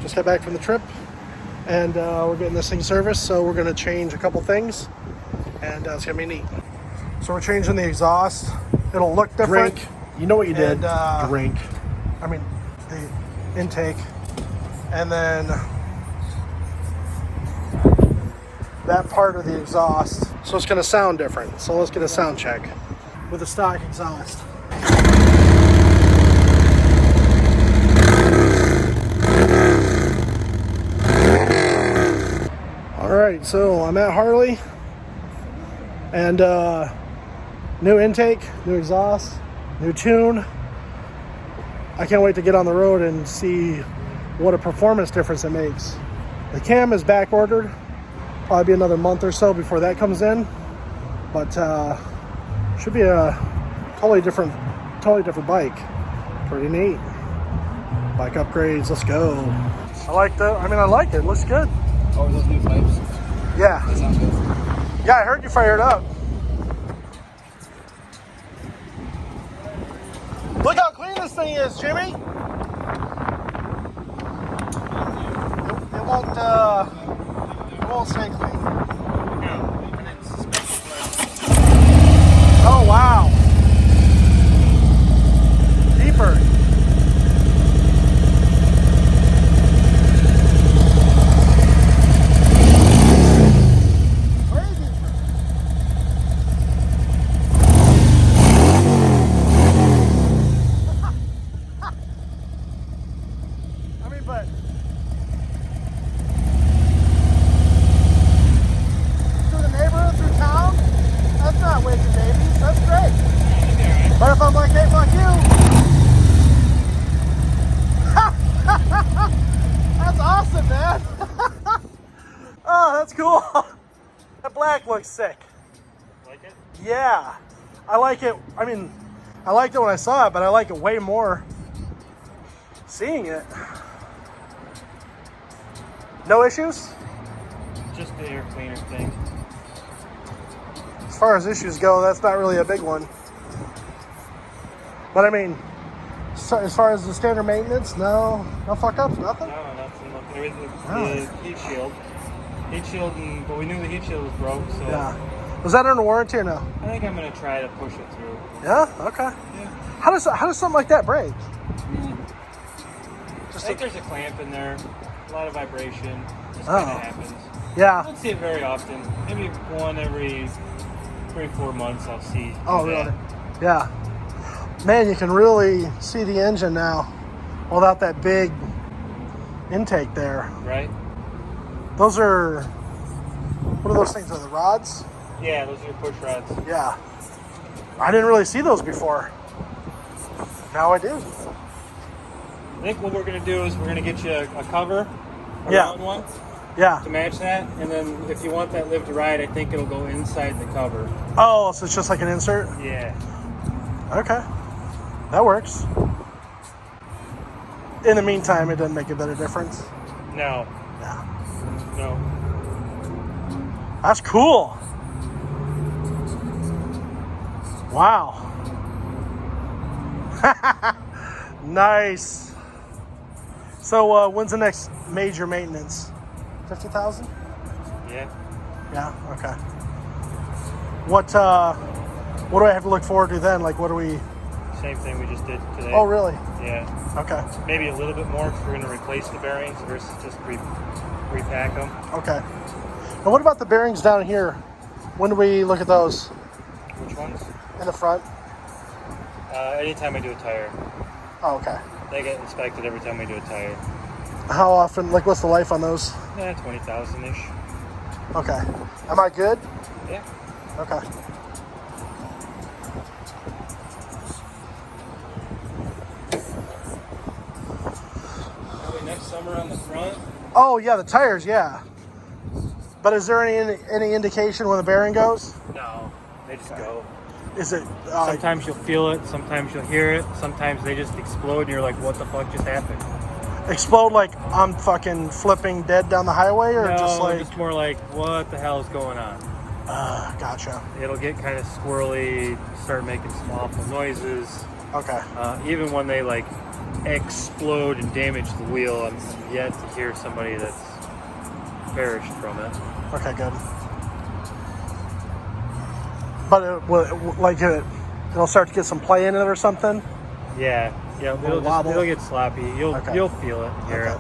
Just got back from the trip, and we're getting this thing serviced, so we're going to change a couple things, and it's going to be neat. So we're changing the exhaust. It'll look different. Drink. You know what you did. Drink. I mean, the intake. And then that part of the exhaust. So it's going to sound different. So let's get a sound check with the stock exhaust. All right, so I'm at Harley, and new intake, new exhaust, new tune. I can't wait to get on the road and see what a performance difference it makes. The cam is back ordered. Probably be another month or so before that comes in, but should be a totally different bike. Pretty neat. Bike upgrades. Let's go. I like it. Looks good. Oh, those new pipes? Yeah. That sounds good. Yeah, I heard you fired up. Look how clean this thing is, Jimmy. It won't stay clean. Oh wow. Deeper. But through the neighborhood, through town, that's not waking babies. That's great. But if I'm like, hey, fuck you, that's awesome, man. Oh, that's cool. That black looks sick. Like it? Yeah, I like it. I mean, I liked it when I saw it, but I like it way more seeing it. No issues? Just the air cleaner thing. As far as issues go, that's not really a big one. But I mean, so as far as the standard maintenance, no fuck ups, nothing? No, nothing. There is the heat shield. But we knew the heat shield was broke, so... Yeah. Was that under warranty or no? I think I'm going to try to push it through. Yeah? Okay. Yeah. How does something like that break? I think there's a clamp in there. A lot of vibration. Just kind of happens. Yeah. I don't see it very often. Maybe one every 3-4 months I'll see. Oh, really? Yeah. Man, you can really see the engine now without that big intake there. Right? Those are, what are those things? Are the rods? Yeah, those are push rods. Yeah. I didn't really see those before. Now I do. I think what we're going to do is we're going to get you a cover, a round one, Yeah. to match that. And then if you want that live to ride, I think it'll go inside the cover. Oh, so it's just like an insert? Yeah. Okay. That works. In the meantime, it doesn't make a bit of difference. No. Yeah. No. That's cool. Wow. Nice. So when's the next major maintenance? 50,000? Yeah. Yeah, okay. What do I have to look forward to then? Like, what do we... Same thing we just did today. Oh, really? Yeah. Okay. Maybe a little bit more because we're going to replace the bearings versus just repack them. Okay. And what about the bearings down here? When do we look at those? Which ones? In the front? Anytime I do a tire. Oh, okay. They get inspected every time we do a tire. How often? Like, what's the life on those? Yeah, 20,000-ish. Okay. Am I good? Yeah. Okay. Probably next summer on the front. Oh, yeah, the tires, yeah. But is there any indication when the bearing goes? No, they just go. Is it... Sometimes you'll feel it, sometimes you'll hear it, sometimes they just explode and you're like, what the fuck just happened? Explode like I'm fucking flipping dead down the highway, or No, just like... it's more like, what the hell is going on? Gotcha. It'll get kind of squirrely, start making some awful noises. Okay. Even when they like explode and damage the wheel, I'm yet to hear somebody that's perished from it. Okay, good. But it'll start to get some play in it or something. Yeah, it'll get sloppy. You'll feel it, and hear it.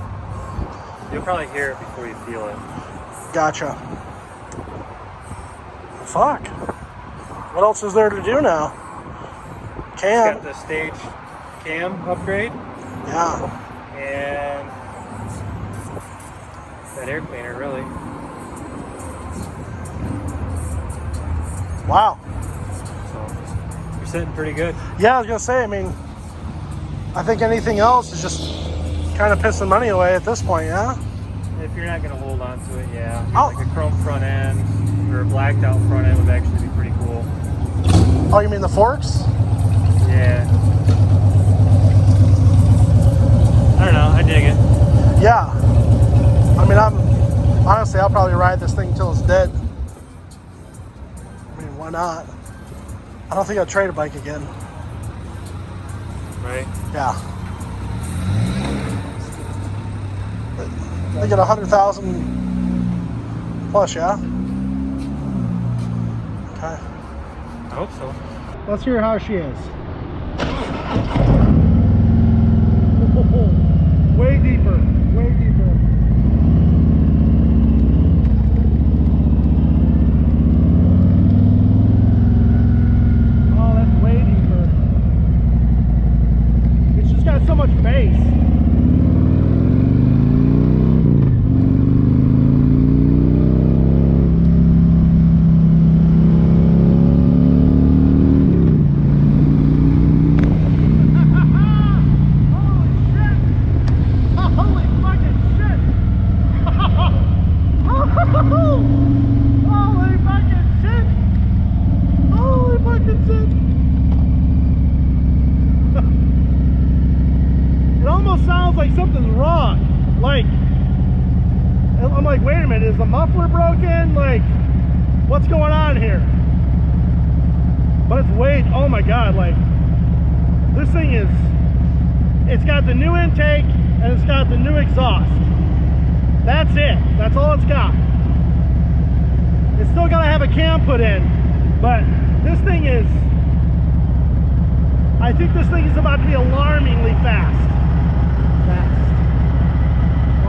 You'll probably hear it before you feel it. Gotcha. Fuck. What else is there to do now? Cam. Got the stage cam upgrade. Yeah. And that air cleaner, really. Wow. So you're sitting pretty good. Yeah, I was gonna say. I mean, I think anything else is just kind of pissing money away at this point. Yeah. If you're not gonna hold on to it, yeah. Like a chrome front end or a blacked out front end would actually be pretty cool. Oh, you mean the forks? Yeah. I don't know. I dig it. Yeah. I mean, I'll probably ride this thing until it's dead. I mean, why not? I don't think I'd trade a bike again. Right? Yeah. They get 100,000 plus, yeah? Okay. I hope so. Let's hear how she is. Way deeper, way deeper. Oh, that's way deeper. It's just got so much bass. Is the muffler broken? Like, what's going on here? But it's way, oh my god, like, this thing is, it's got the new intake and it's got the new exhaust. That's it. That's all it's got. It's still got to have a cam put in, but this thing is, I think this thing is about to be alarmingly fast.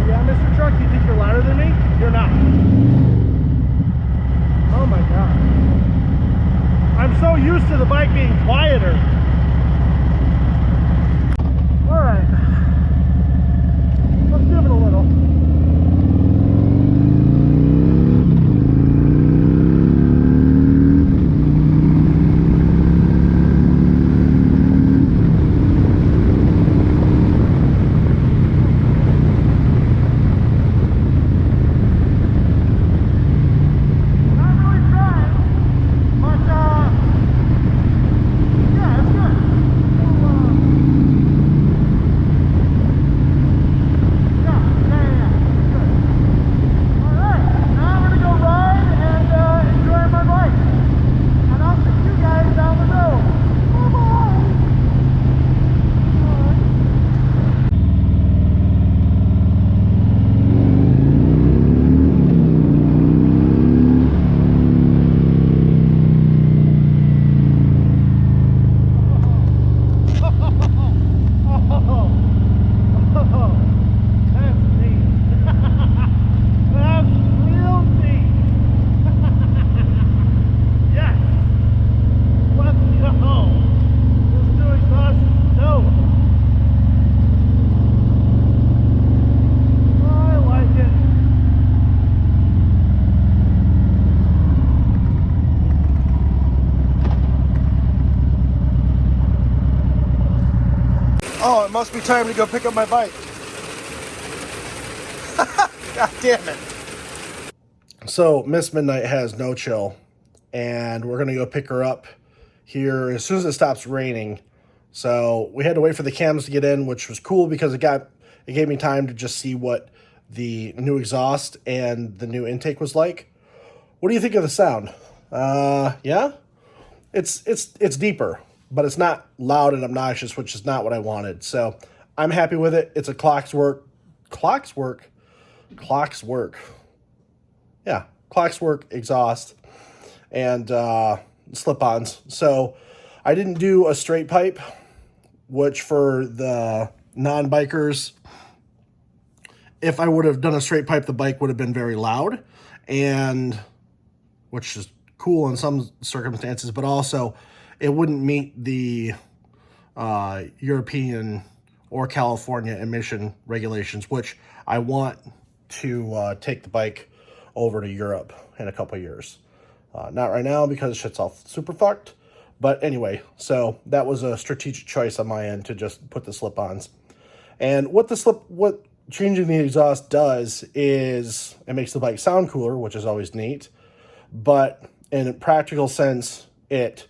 Yeah, Mr. Truck, you think you're louder than me? You're not. Oh my god. I'm so used to the bike being quieter. Alright. Let's give it a little. Oh, it must be time to go pick up my bike. God damn it. So, Miss Midnight has no chill, and we're going to go pick her up here as soon as it stops raining. So, we had to wait for the cams to get in, which was cool because it gave me time to just see what the new exhaust and the new intake was like. What do you think of the sound? Yeah? It's deeper. but it's not loud and obnoxious, which is not what I wanted. So I'm happy with it. It's a Clockswork. Yeah, Clockswork exhaust and slip-ons. So I didn't do a straight pipe, which for the non-bikers, if I would have done a straight pipe, the bike would have been very loud, and which is cool in some circumstances, but also it wouldn't meet the European or California emission regulations, which I want to take the bike over to Europe in a couple years. Not right now because shit's all super fucked. But anyway, so that was a strategic choice on my end to just put the slip-ons. And what changing the exhaust does is it makes the bike sound cooler, which is always neat. But in a practical sense, it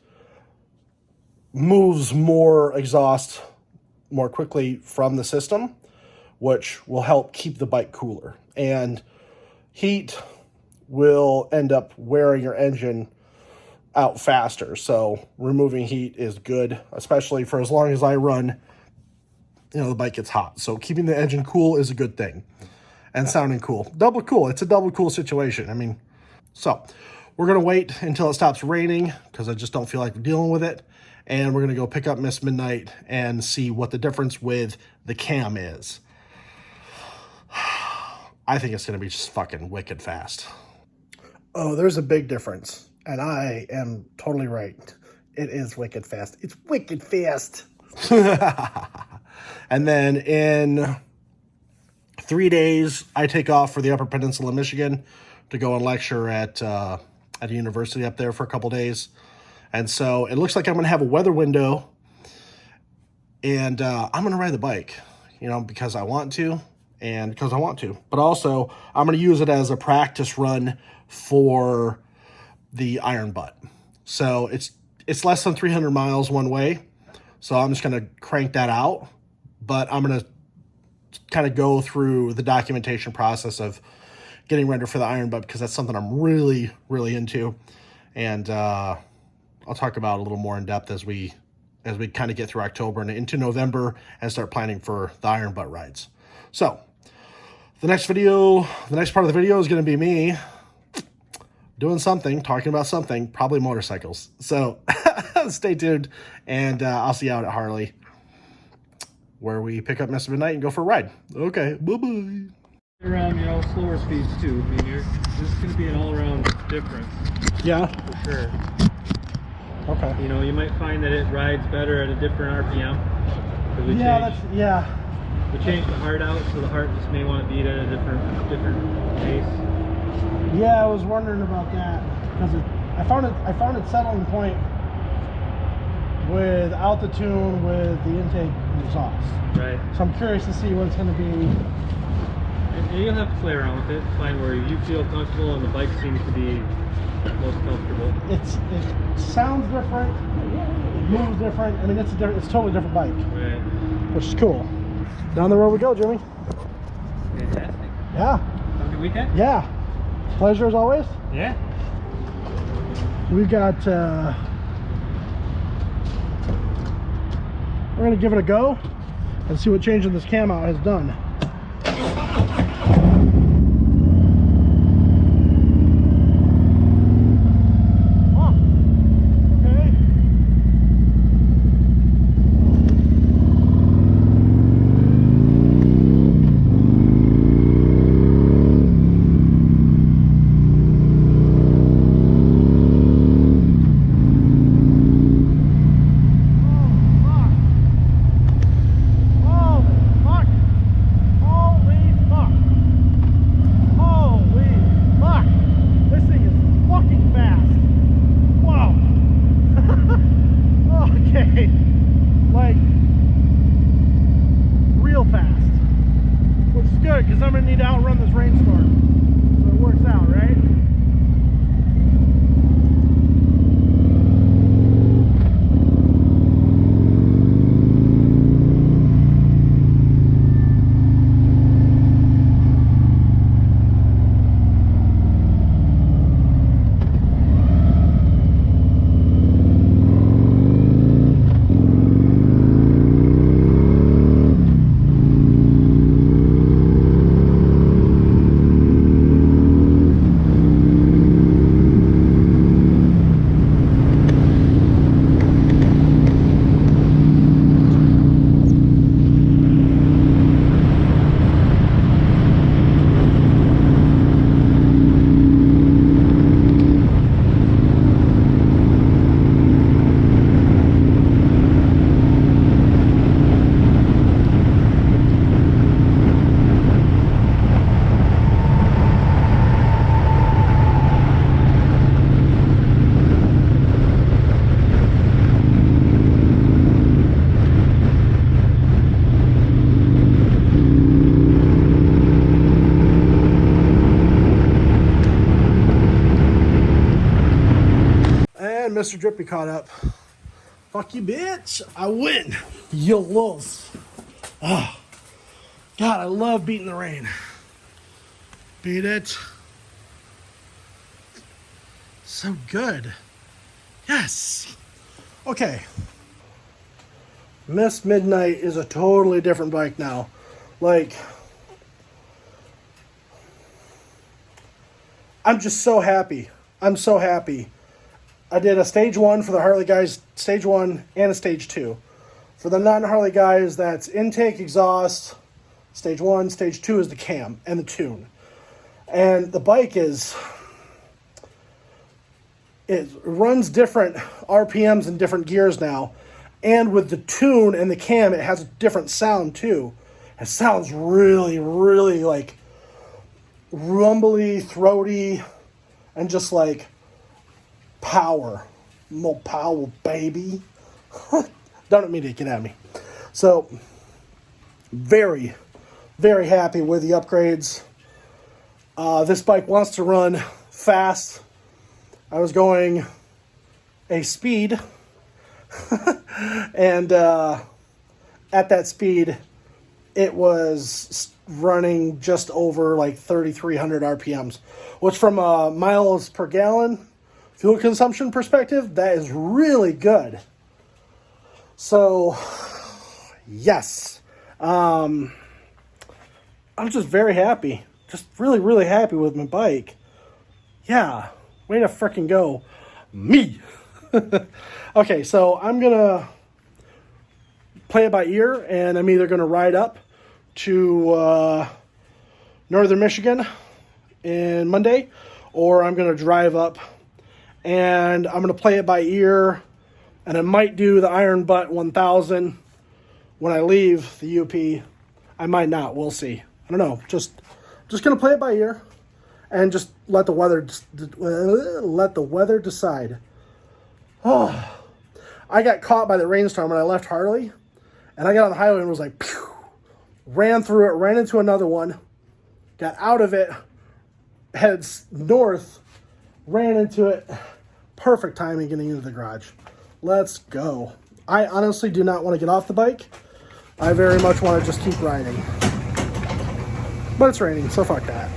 moves more exhaust more quickly from the system, which will help keep the bike cooler. And heat will end up wearing your engine out faster. So removing heat is good, especially for as long as I run, the bike gets hot. So keeping the engine cool is a good thing, and sounding cool. Double cool. It's a double cool situation. I mean, so we're going to wait until it stops raining because I just don't feel like dealing with it. And we're going to go pick up Miss Midnight and see what the difference with the cam is. I think it's going to be just fucking wicked fast. Oh, there's a big difference. And I am totally right. It is wicked fast. It's wicked fast. And then in 3 days, I take off for the Upper Peninsula, Michigan to go and lecture at a university up there for a couple days. And so it looks like I'm going to have a weather window. And I'm going to ride the bike, because I want to. But also, I'm going to use it as a practice run for the iron butt. So it's less than 300 miles one way. So I'm just going to crank that out. But I'm going to kind of go through the documentation process of getting ready for the iron butt because that's something I'm really, really into. And I'll talk about a little more in depth as we kind of get through October and into November and start planning for the iron butt rides. So the next part of the video is going to be me doing something, talking about something, probably motorcycles. So stay tuned, and I'll see you out at Harley, where we pick up Miss Midnight and go for a ride. Okay, bye-bye. Around, slower speeds too. I mean, this is going to be an all-around difference. Yeah. For sure. Okay. You might find that it rides better at a different RPM. We changed the heart out, so the heart just may want to beat at a different pace. Yeah, I was wondering about that because I found it settling point without the tune with the intake and exhaust. Right. So I'm curious to see what it's going to be. And you'll have to play around with it, find where you feel comfortable, and the bike seems to be most comfortable. It sounds different. It moves different. I mean, it's a totally different bike. Right. Which is cool. Down the road we go, Jimmy. Fantastic. Yeah. Have a good weekend? Yeah. Pleasure as always. Yeah. We've got, we're going to give it a go and see what changing this cam out has done. Like real fast, which is good because I'm gonna need to outrun this rainstorm, so it works out, right? Mr. Drippy caught up. Fuck you, bitch. I win. You lose. Oh, God, I love beating the rain. Beat it. So good. Yes. Okay. Miss Midnight is a totally different bike now. Like, I'm just so happy. I'm so happy. I did a stage 1 for the Harley guys, stage 1 and a stage 2. For the non-Harley guys, that's intake, exhaust, stage 1, stage 2 is the cam and the tune. And the bike it runs different RPMs and different gears now. And with the tune and the cam, it has a different sound too. It sounds really, really like rumbly, throaty, and just like power. More power, baby. Don't mean to get at me. So, very, very happy with the upgrades. This bike wants to run fast. I was going a speed, and at that speed, it was running just over like 3,300 RPMs, which from a miles per gallon fuel consumption perspective, that is really good. So, yes, I'm just very happy. Just really, really happy with my bike. Yeah. Way to frickin' go. Me. Okay, so I'm going to play it by ear, and I'm either going to ride up to northern Michigan in Monday, or I'm going to drive up, and I'm going to play it by ear, and I might do the Iron Butt 1000 when I leave the UP. I might not. We'll see. I don't know. Just going to play it by ear. And just let the weather decide. Oh, I got caught by the rainstorm when I left Harley, and I got on the highway and was like, pew, ran through it, ran into another one, got out of it, headed north, ran into it. Perfect timing getting into the garage. Let's go. I honestly do not want to get off the bike. I very much want to just keep riding. But it's raining, so fuck that.